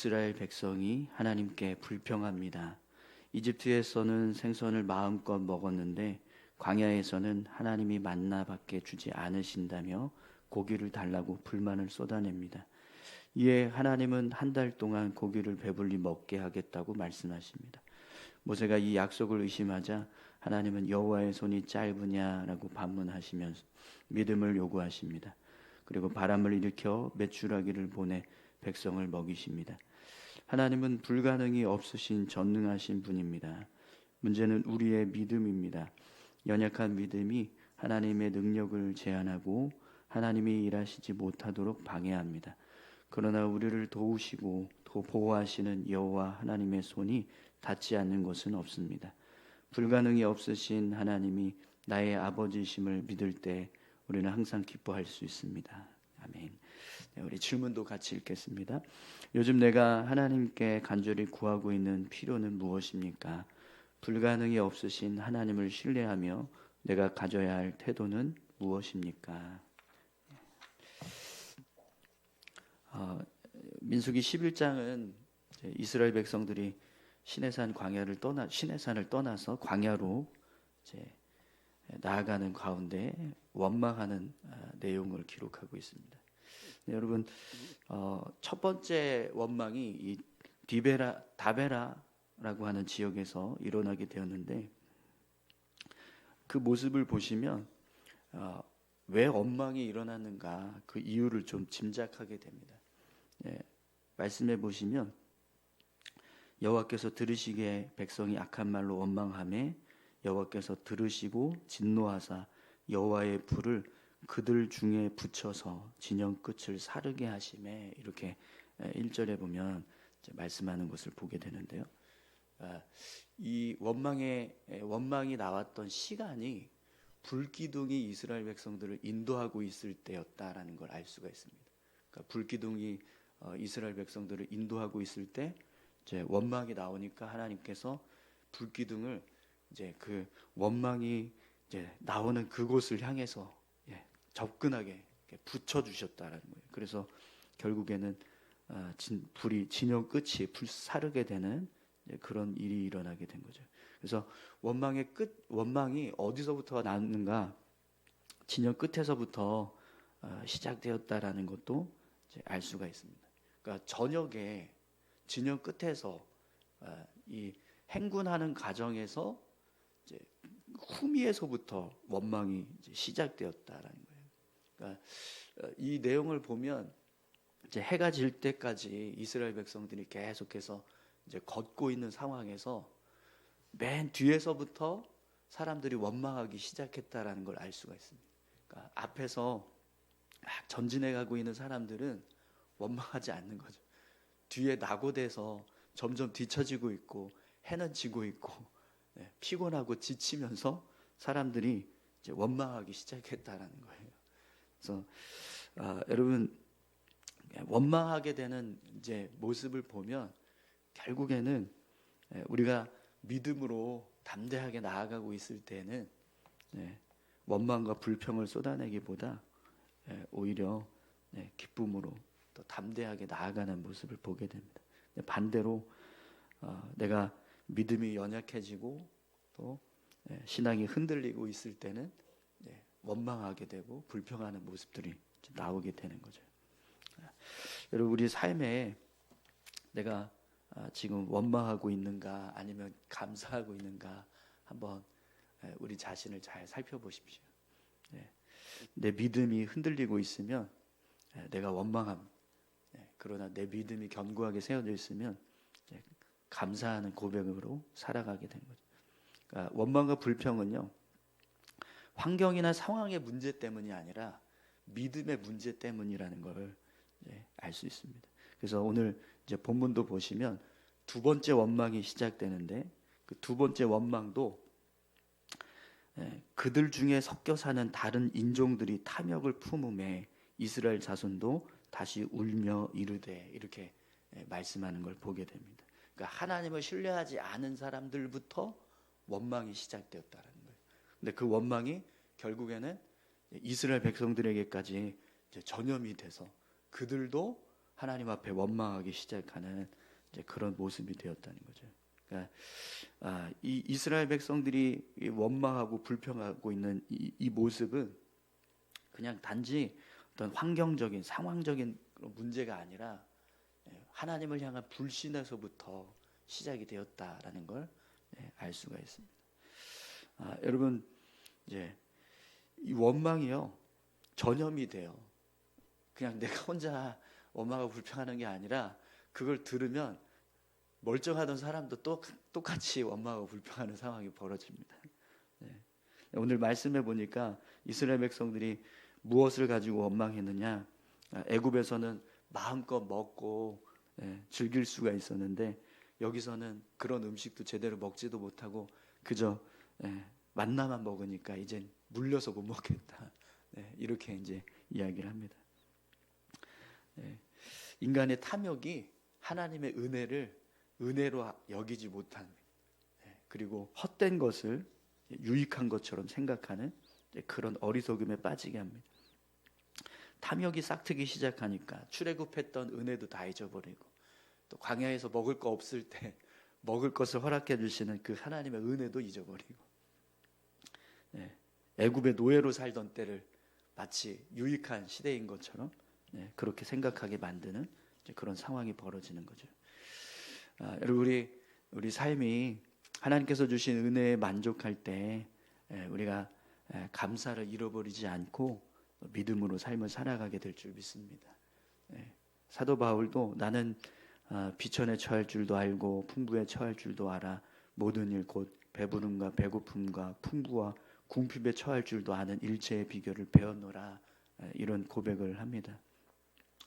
이스라엘 백성이 하나님께 불평합니다. 이집트에서는 생선을 마음껏 먹었는데 광야에서는 하나님이 만나밖에 주지 않으신다며 고기를 달라고 불만을 쏟아냅니다. 이에 하나님은 한 달 동안 고기를 배불리 먹게 하겠다고 말씀하십니다. 모세가 이 약속을 의심하자 하나님은 여호와의 손이 짧으냐라고 반문하시면서 믿음을 요구하십니다. 그리고 바람을 일으켜 메추라기를 보내 백성을 먹이십니다. 하나님은 불가능이 없으신 전능하신 분입니다. 문제는 우리의 믿음입니다. 연약한 믿음이 하나님의 능력을 제한하고 하나님이 일하시지 못하도록 방해합니다. 그러나 우리를 도우시고 보호하시는 여호와 하나님의 손이 닿지 않는 것은 없습니다. 불가능이 없으신 하나님이 나의 아버지심을 믿을 때 우리는 항상 기뻐할 수 있습니다. 아멘. 네, 우리 질문도 같이 읽겠습니다. 요즘 내가 하나님께 간절히 구하고 있는 필요는 무엇입니까? 불가능이 없으신 하나님을 신뢰하며 내가 가져야 할 태도는 무엇입니까? 민수기 11장은 이스라엘 백성들이 시내산을 떠나서 광야로 나아가는 가운데 원망하는 내용을 기록하고 있습니다. 네, 여러분, 첫 번째 원망이 이 다베라라고 하는 지역에서 일어나게 되었는데 그 모습을 보시면 왜 원망이 일어났는가 그 이유를 좀 짐작하게 됩니다. 예, 말씀해 보시면 여호와께서 들으시기에 백성이 악한 말로 원망하매 여호와께서 들으시고 진노하사 여호와의 불을 그들 중에 붙여서 진영 끝을 사르게 하심에 이렇게 1절에 보면 말씀하는 것을 보게 되는데요. 이 원망이 나왔던 시간이 불기둥이 이스라엘 백성들을 인도하고 있을 때였다라는 걸 알 수가 있습니다. 그러니까 불기둥이 이스라엘 백성들을 인도하고 있을 때 이제 원망이 나오니까 하나님께서 불기둥을 이제 그 원망이 이제 나오는 그곳을 향해서 접근하게 붙여 주셨다라는 거예요. 그래서 결국에는 불이 진영 끝이 불사르게 되는 그런 일이 일어나게 된 거죠. 그래서 원망이 어디서부터 나는가? 진영 끝에서부터 시작되었다라는 것도 이제 알 수가 있습니다. 그러니까 저녁에 진영 끝에서 이 행군하는 과정에서 이제 후미에서부터 원망이 이제 시작되었다라는 거예요. 그러니까 이 내용을 보면 이제 해가 질 때까지 이스라엘 백성들이 계속해서 이제 걷고 있는 상황에서 맨 뒤에서부터 사람들이 원망하기 시작했다라는 걸 알 수가 있습니다. 그러니까 앞에서 막 전진해 가고 있는 사람들은 원망하지 않는 거죠. 뒤에 낙오돼서 점점 뒤처지고 있고 해는 지고 있고 피곤하고 지치면서 사람들이 이제 원망하기 시작했다라는 거예요. 그래서 여러분 원망하게 되는 이제 모습을 보면 결국에는 우리가 믿음으로 담대하게 나아가고 있을 때는 원망과 불평을 쏟아내기보다 오히려 기쁨으로 더 담대하게 나아가는 모습을 보게 됩니다. 반대로 내가 믿음이 연약해지고 또 신앙이 흔들리고 있을 때는 원망하게 되고 불평하는 모습들이 나오게 되는 거죠. 여러분 우리 삶에 내가 지금 원망하고 있는가 아니면 감사하고 있는가 한번 우리 자신을 잘 살펴보십시오. 내 믿음이 흔들리고 있으면 내가 원망함, 그러나 내 믿음이 견고하게 세워져 있으면 감사하는 고백으로 살아가게 된 거죠. 그러니까 원망과 불평은요 환경이나 상황의 문제 때문이 아니라 믿음의 문제 때문이라는 걸 알 수 있습니다. 그래서 오늘 이제 본문도 보시면 두 번째 원망이 시작되는데 그 두 번째 원망도 그들 중에 섞여 사는 다른 인종들이 탐욕을 품음에 이스라엘 자손도 다시 울며 이르되 이렇게 말씀하는 걸 보게 됩니다. 그러니까 하나님을 신뢰하지 않은 사람들부터 원망이 시작되었다는 거예요. 근데 그 원망이 결국에는 이스라엘 백성들에게까지 전염이 돼서 그들도 하나님 앞에 원망하기 시작하는 이제 그런 모습이 되었다는 거죠. 그러니까 이 이스라엘 백성들이 원망하고 불평하고 있는 이 모습은 그냥 단지 어떤 환경적인 상황적인 문제가 아니라 하나님을 향한 불신에서부터 시작이 되었다라는 걸 알 수가 있습니다. 여러분 이제 이 원망이요 전염이 돼요. 그냥 내가 혼자 원망하고 불평하는 게 아니라 그걸 들으면 멀쩡하던 사람도 똑같이 원망하고 불평하는 상황이 벌어집니다. 오늘 말씀해 보니까 이스라엘 백성들이 무엇을 가지고 원망했느냐? 애굽에서는 마음껏 먹고 즐길 수가 있었는데 여기서는 그런 음식도 제대로 먹지도 못하고 그저 만나만 먹으니까 이제 물려서 못 먹겠다. 이렇게 이제 이야기를 합니다. 인간의 탐욕이 하나님의 은혜를 은혜로 여기지 못한 그리고 헛된 것을 유익한 것처럼 생각하는 그런 어리석음에 빠지게 합니다. 탐욕이 싹트기 시작하니까 출애굽했던 은혜도 다 잊어버리고 또 광야에서 먹을 거 없을 때 먹을 것을 허락해 주시는 그 하나님의 은혜도 잊어버리고 애굽의 노예로 살던 때를 마치 유익한 시대인 것처럼 그렇게 생각하게 만드는 그런 상황이 벌어지는 거죠. 여러분 우리 삶이 하나님께서 주신 은혜에 만족할 때 우리가 감사를 잃어버리지 않고 믿음으로 삶을 살아가게 될 줄 믿습니다. 사도 바울도 나는 비천에 처할 줄도 알고 풍부에 처할 줄도 알아 모든 일 곧 배부름과 배고픔과 풍부와 궁핍에 처할 줄도 아는 일체의 비결을 배웠노라 이런 고백을 합니다.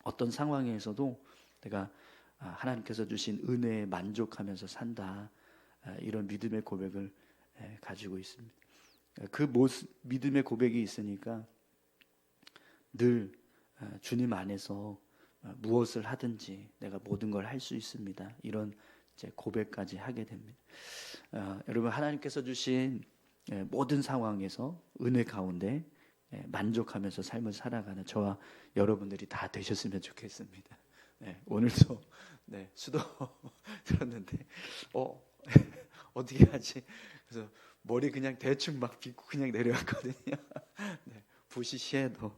어떤 상황에서도 내가 하나님께서 주신 은혜에 만족하면서 산다 이런 믿음의 고백을 가지고 있습니다. 그 믿음의 고백이 있으니까 늘 주님 안에서 무엇을 하든지 내가 모든 걸 할 수 있습니다. 이런 이제 고백까지 하게 됩니다. 여러분 하나님께서 주신 모든 상황에서 은혜 가운데 만족하면서 삶을 살아가는 저와 여러분들이 다 되셨으면 좋겠습니다. 오늘도 수도 들었는데 어떻게 하지? 그래서 머리 그냥 대충 막 빗고 그냥 내려왔거든요. 부시시해도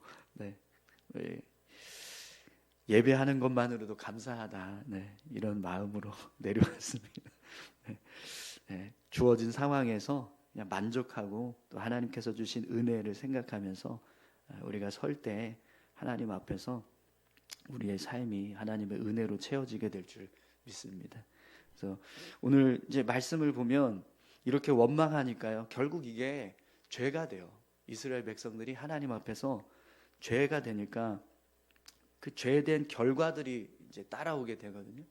예배하는 것만으로도 감사하다. 이런 마음으로 내려왔습니다. 주어진 상황에서 그냥 만족하고 또 하나님께서 주신 은혜를 생각하면서 우리가 설 때 하나님 앞에서 우리의 삶이 하나님의 은혜로 채워지게 될 줄 믿습니다. 그래서 오늘 이제 말씀을 보면 이렇게 원망하니까요. 결국 이게 죄가 돼요. 이스라엘 백성들이 하나님 앞에서 죄가 되니까 그 죄에 대한 결과들이 이제 따라오게 되거든요.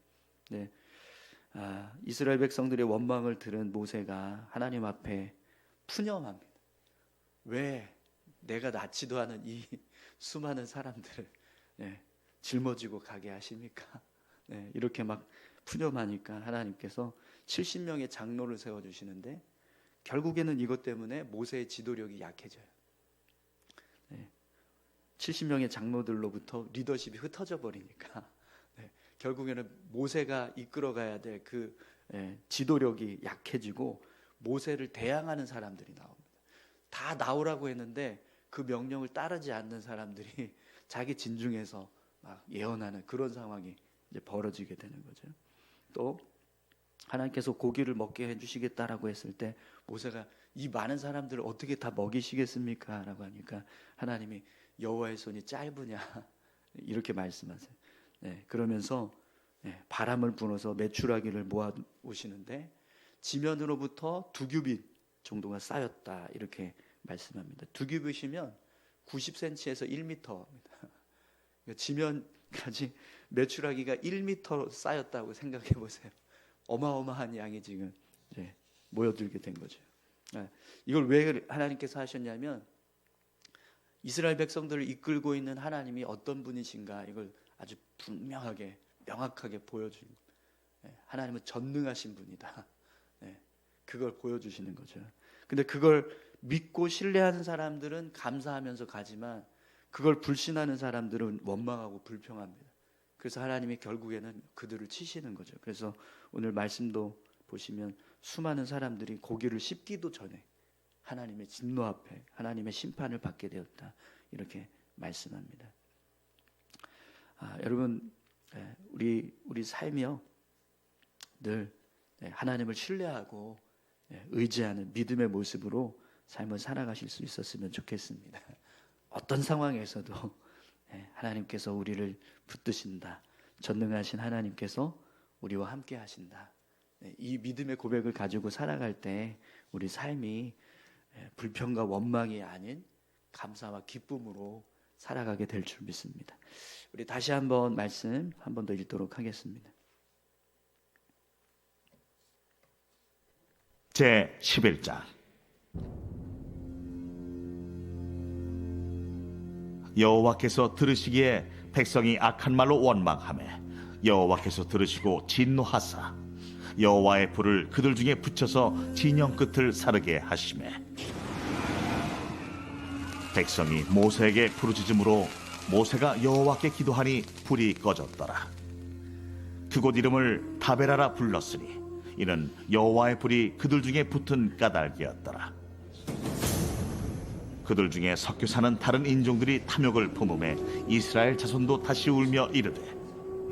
이스라엘 백성들의 원망을 들은 모세가 하나님 앞에 푸념합니다. 왜 내가 낳지도 않은 이 수많은 사람들을 짊어지고 가게 하십니까? 이렇게 막 푸념하니까 하나님께서 70명의 장로를 세워주시는데 결국에는 이것 때문에 모세의 지도력이 약해져요. 70명의 장로들로부터 리더십이 흩어져 버리니까 결국에는 모세가 이끌어가야 될 그 지도력이 약해지고 모세를 대항하는 사람들이 나옵니다. 다 나오라고 했는데 그 명령을 따르지 않는 사람들이 자기 진중에서 막 예언하는 그런 상황이 이제 벌어지게 되는 거죠. 또 하나님께서 고기를 먹게 해주시겠다라고 했을 때 모세가 이 많은 사람들을 어떻게 다 먹이시겠습니까? 라고 하니까 하나님이 여호와의 손이 짧으냐 이렇게 말씀하세요. 그러면서 바람을 불어서 메추라기를 모아 오시는데 지면으로부터 2규빗 정도가 쌓였다 이렇게 말씀합니다. 2규빗이면 90cm에서 1m입니다. 지면까지 메추라기가 1m 쌓였다고 생각해 보세요. 어마어마한 양이 지금 모여들게 된 거죠. 이걸 왜 하나님께서 하셨냐면 이스라엘 백성들을 이끌고 있는 하나님이 어떤 분이신가 이걸 아주 분명하게 명확하게 보여주는 하나님은 전능하신 분이다. 그걸 보여주시는 거죠. 근데 그걸 믿고 신뢰하는 사람들은 감사하면서 가지만 그걸 불신하는 사람들은 원망하고 불평합니다. 그래서 하나님이 결국에는 그들을 치시는 거죠. 그래서 오늘 말씀도 보시면 수많은 사람들이 고기를 씹기도 전에 하나님의 진노 앞에 하나님의 심판을 받게 되었다, 이렇게 말씀합니다. 여러분, 우리 삶이요 늘 하나님을 신뢰하고 의지하는 믿음의 모습으로 삶을 살아가실 수 있었으면 좋겠습니다. 어떤 상황에서도 하나님께서 우리를 붙드신다, 전능하신 하나님께서 우리와 함께 하신다, 이 믿음의 고백을 가지고 살아갈 때 우리 삶이 불평과 원망이 아닌 감사와 기쁨으로 살아가게 될 줄 믿습니다. 우리 다시 한번 말씀 한 번 더 읽도록 하겠습니다. 제 11장. 여호와께서 들으시기에 백성이 악한 말로 원망하매 여호와께서 들으시고 진노하사 여호와의 불을 그들 중에 붙여서 진영 끝을 사르게 하시매 백성이 모세에게 부르짖음으로 모세가 여호와께 기도하니 불이 꺼졌더라. 그곳 이름을 다베라라 불렀으니 이는 여호와의 불이 그들 중에 붙은 까닭이었더라. 그들 중에 섞여 사는 다른 인종들이 탐욕을 품음에 이스라엘 자손도 다시 울며 이르되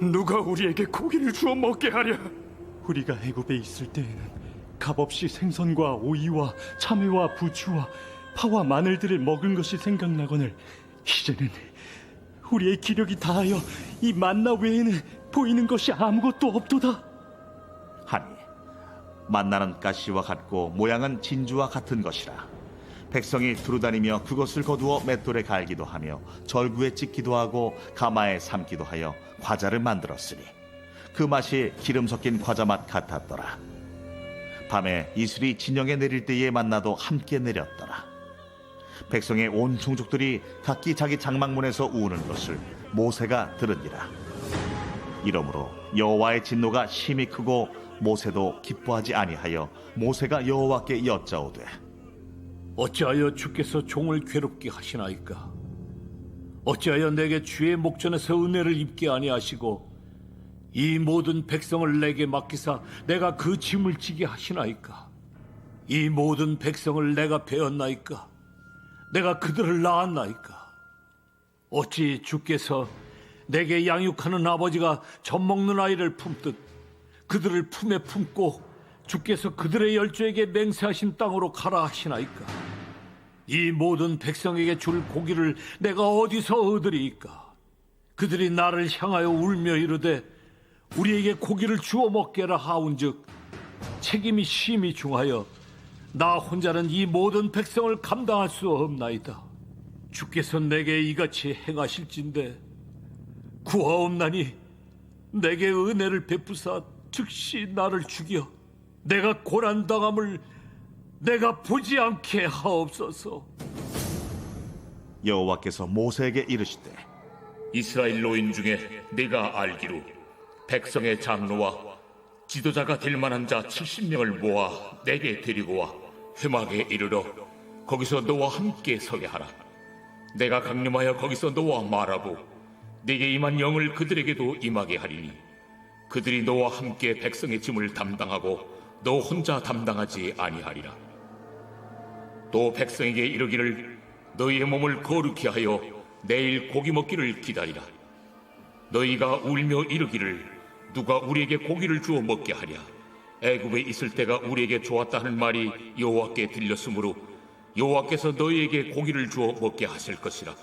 누가 우리에게 고기를 주어 먹게 하랴? 우리가 애굽에 있을 때에는 값없이 생선과 오이와 참외와 부추와 파와 마늘들을 먹은 것이 생각나거늘 이제는 우리의 기력이 다하여 이 만나 외에는 보이는 것이 아무것도 없도다. 하니 만나는 가시와 같고 모양은 진주와 같은 것이라. 백성이 두루다니며 그것을 거두어 맷돌에 갈기도 하며 절구에 찍기도 하고 가마에 삶기도 하여 과자를 만들었으니 그 맛이 기름 섞인 과자 맛 같았더라. 밤에 이슬이 진영에 내릴 때에 만나도 함께 내렸더라. 백성의 온 종족들이 각기 자기 장막문에서 우는 것을 모세가 들으니라. 이러므로 여호와의 진노가 심히 크고 모세도 기뻐하지 아니하여 모세가 여호와께 여짜오되 어찌하여 주께서 종을 괴롭게 하시나이까? 어찌하여 내게 주의 목전에서 은혜를 입게 아니하시고 이 모든 백성을 내게 맡기사 내가 그 짐을 지게 하시나이까? 이 모든 백성을 내가 베었나이까? 내가 그들을 낳았나이까? 어찌 주께서 내게 양육하는 아버지가 젖 먹는 아이를 품듯 그들을 품에 품고 주께서 그들의 열조에게 맹세하신 땅으로 가라 하시나이까? 이 모든 백성에게 줄 고기를 내가 어디서 얻으리이까? 그들이 나를 향하여 울며 이르되 우리에게 고기를 주어 먹게라 하온즉 책임이 심히 중하여 나 혼자는 이 모든 백성을 감당할 수 없나이다. 주께서 내게 이같이 행하실진데 구하옵나니 내게 은혜를 베푸사 즉시 나를 죽여 내가 고난당함을 내가 보지 않게 하옵소서. 여호와께서 모세에게 이르시되 이스라엘 노인 중에 네가 알기로 백성의 장로와 지도자가 될 만한 자 70명을 모아 내게 데리고 와 회막에 이르러 거기서 너와 함께 서게 하라. 내가 강림하여 거기서 너와 말하고 네게 임한 영을 그들에게도 임하게 하리니 그들이 너와 함께 백성의 짐을 담당하고 너 혼자 담당하지 아니하리라. 또 백성에게 이르기를 너희의 몸을 거룩히 하여 내일 고기 먹기를 기다리라. 너희가 울며 이르기를 누가 우리에게 고기를 주어 먹게 하랴? 애굽에 있을 때가 우리에게 좋았다 하는 말이 여호와께 들렸으므로 여호와께서 너희에게 고기를 주어 먹게 하실 것이라.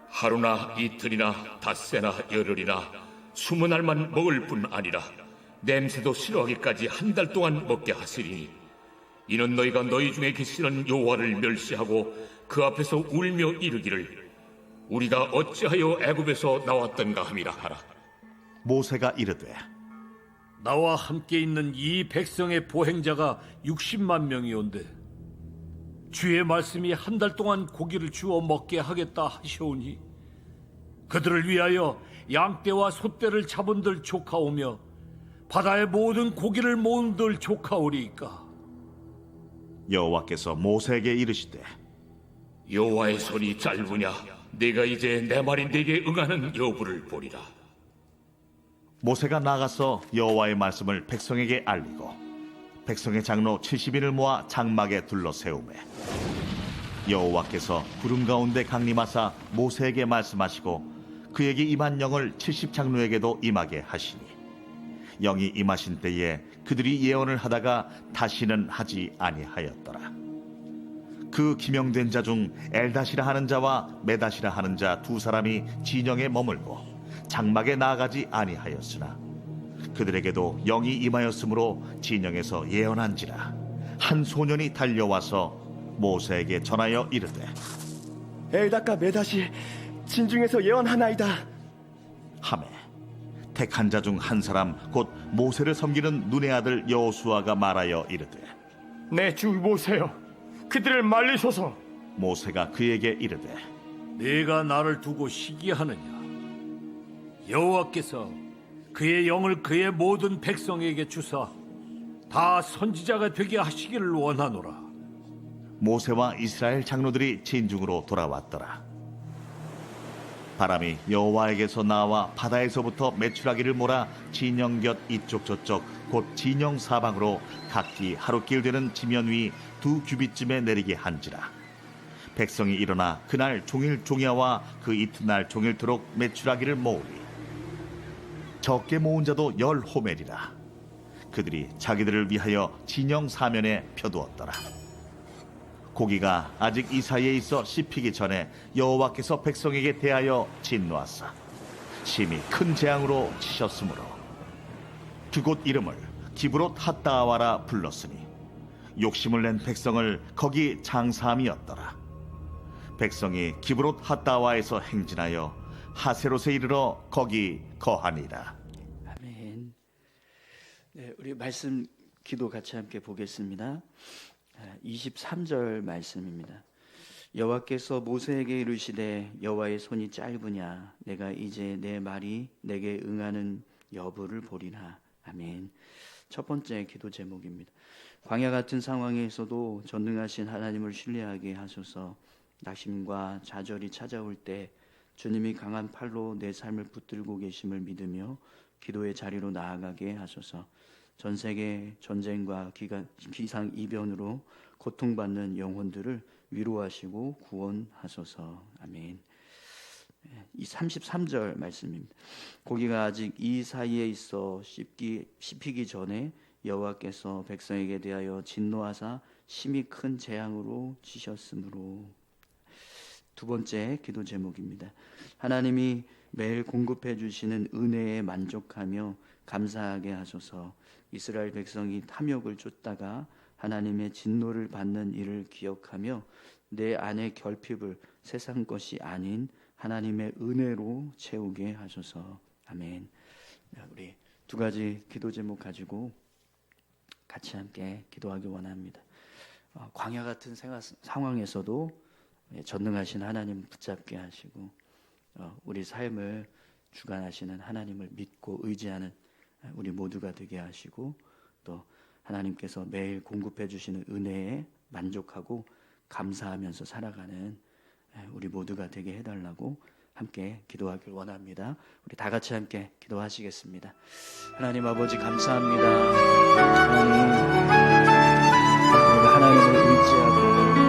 하루나 이틀이나 닷새나 열흘이나 20날만 먹을 뿐 아니라 냄새도 싫어하기까지 한 달 동안 먹게 하시리니 이는 너희가 너희 중에 계시는 여호와를 멸시하고 그 앞에서 울며 이르기를 우리가 어찌하여 애굽에서 나왔던가 함이라 하라. 모세가 이르되 나와 함께 있는 이 백성의 보행자가 60만 명이온데 주의 말씀이 한 달 동안 고기를 주어 먹게 하겠다 하시오니 그들을 위하여 양떼와 소떼를 잡은들 조카오며 바다의 모든 고기를 모은들 조카오리이까? 여호와께서 모세에게 이르시되 여호와의 손이 짧으냐? 네가 이제 내 말이 네게 응하는 여부를 보리라. 모세가 나가서 여호와의 말씀을 백성에게 알리고 백성의 장로 70인을 모아 장막에 둘러 세우매 여호와께서 구름 가운데 강림하사 모세에게 말씀하시고 그에게 임한 영을 70장로에게도 임하게 하시니 영이 임하신 때에 그들이 예언을 하다가 다시는 하지 아니하였더라. 그 기명된 자 중 엘다시라 하는 자와 메다시라 하는 자 두 사람이 진영에 머물고 장막에 나아가지 아니하였으나 그들에게도 영이 임하였으므로 진영에서 예언한지라. 한 소년이 달려와서 모세에게 전하여 이르되 엘다가 메다시 진중에서 예언하나이다. 하매 택한 자 중 한 사람 곧 모세를 섬기는 눈의 아들 여호수아가 말하여 이르되 내 주 모세여, 그들을 말리소서. 모세가 그에게 이르되 네가 나를 두고 시기하느냐? 여호와께서 그의 영을 그의 모든 백성에게 주사 다 선지자가 되게 하시기를 원하노라. 모세와 이스라엘 장로들이 진중으로 돌아왔더라. 바람이 여호와에게서 나와 바다에서부터 메추라기를 몰아 진영 곁 이쪽 저쪽 곧 진영 사방으로 각기 하루길 되는 지면 위 2규빗쯤에 내리게 한지라. 백성이 일어나 그날 종일 종야와 그 이튿날 종일토록 메추라기를 모으리. 적게 모은 자도 10호멜이라. 그들이 자기들을 위하여 진영 사면에 펴두었더라. 고기가 아직 이 사이에 있어 씹히기 전에 여호와께서 백성에게 대하여 진노하사 심히 큰 재앙으로 치셨으므로 그곳 이름을 기브롯 핫다와라 불렀으니 욕심을 낸 백성을 거기 장사함이었더라. 백성이 기브롯 핫다와에서 행진하여 하세롯에 이르러 거기 거하니라. 아멘. 네, 우리 말씀 기도 같이 함께 보겠습니다. 23절 말씀입니다. 여호와께서 모세에게 이르시되 여호와의 손이 짧으냐 내가 이제 내 말이 내게 응하는 여부를 보리라. 아멘. 첫 번째 기도 제목입니다. 광야 같은 상황에서도 전능하신 하나님을 신뢰하게 하소서. 낙심과 좌절이 찾아올 때 주님이 강한 팔로 내 삶을 붙들고 계심을 믿으며 기도의 자리로 나아가게 하소서. 전 세계 전쟁과 기상 이변으로 고통받는 영혼들을 위로하시고 구원하소서. 아멘. 이 33절 말씀입니다. 고기가 아직 이 사이에 있어 씹히기 전에 여호와께서 백성에게 대하여 진노하사 심히 큰 재앙으로 치셨으므로. 두 번째 기도 제목입니다. 하나님이 매일 공급해 주시는 은혜에 만족하며 감사하게 하소서. 이스라엘 백성이 탐욕을 쫓다가 하나님의 진노를 받는 일을 기억하며 내 안의 결핍을 세상 것이 아닌 하나님의 은혜로 채우게 하소서. 아멘. 우리 두 가지 기도 제목 가지고 같이 함께 기도하기 원합니다. 광야 같은 상황에서도 전능하신 하나님 붙잡게 하시고 우리 삶을 주관하시는 하나님을 믿고 의지하는 우리 모두가 되게 하시고 또 하나님께서 매일 공급해 주시는 은혜에 만족하고 감사하면서 살아가는 우리 모두가 되게 해달라고 함께 기도하길 원합니다. 우리 다 같이 함께 기도하시겠습니다. 하나님 아버지 감사합니다. 하나님, 우리가 하나님을 의지하고